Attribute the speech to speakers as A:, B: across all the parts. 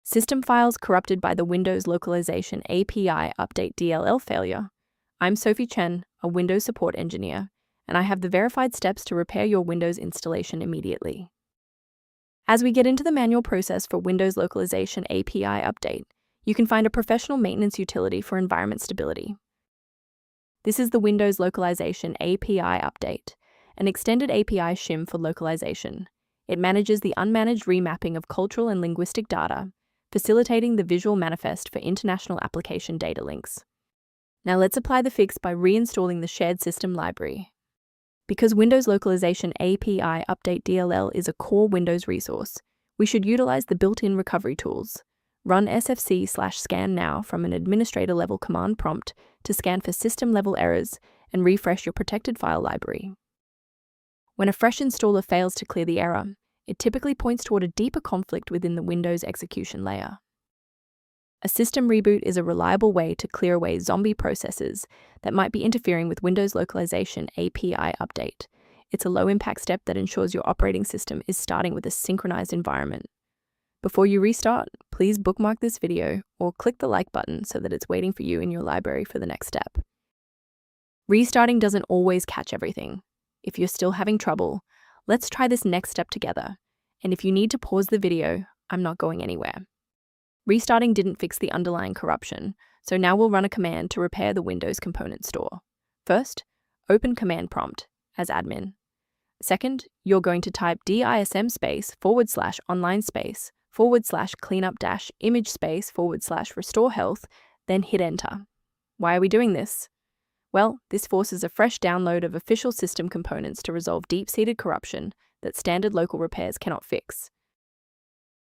A: System files corrupted by the Windows Localization API Update DLL failure. I'm Sophie Chen, a Windows support engineer, and I have the verified steps to repair your Windows installation immediately. As we get into the manual process for Windows Localization API Update, you can find a professional maintenance utility for environment stability. This is the Windows Localization API Update, an extended API shim for localization. It manages the unmanaged remapping of cultural and linguistic data, facilitating the visual manifest for international application data links. Now let's apply the fix by reinstalling the shared system library. Because Windows Localization API Update DLL is a core Windows resource, we should utilize the built-in recovery tools. Run sfc/scan now from an administrator-level command prompt to scan for system-level errors and refresh your protected file library. When a fresh installer fails to clear the error, it typically points toward a deeper conflict within the Windows execution layer. A system reboot is a reliable way to clear away zombie processes that might be interfering with Windows Localization API Update. It's a low-impact step that ensures your operating system is starting with a synchronized environment. Before you restart, please bookmark this video or click the like button so that it's waiting for you in your library for the next step. Restarting doesn't always catch everything. If you're still having trouble, let's try this next step together. And if you need to pause the video, I'm not going anywhere. Restarting didn't fix the underlying corruption, so now we'll run a command to repair the Windows component store. First, open command prompt as admin. Second, you're going to type DISM /online /cleanup -image /restore health, then hit enter. Why are we doing this? Well, this forces a fresh download of official system components to resolve deep-seated corruption that standard local repairs cannot fix.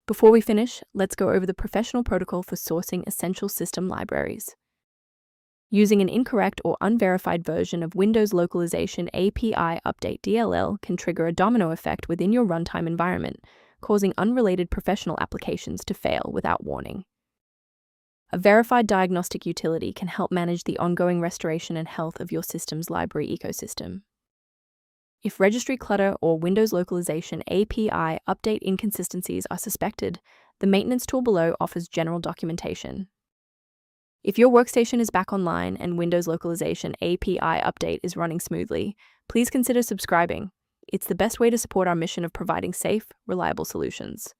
A: Before we finish, let's go over the professional protocol for sourcing essential system libraries. Using an incorrect or unverified version of Windows Localization API Update DLL can trigger a domino effect within your runtime environment, causing unrelated professional applications to fail without warning. A verified diagnostic utility can help manage the ongoing restoration and health of your system's library ecosystem. If registry clutter or Windows Localization API Update inconsistencies are suspected, the maintenance tool below offers general documentation. If your workstation is back online and Windows Localization API Update is running smoothly, please consider subscribing. It's the best way to support our mission of providing safe, reliable solutions.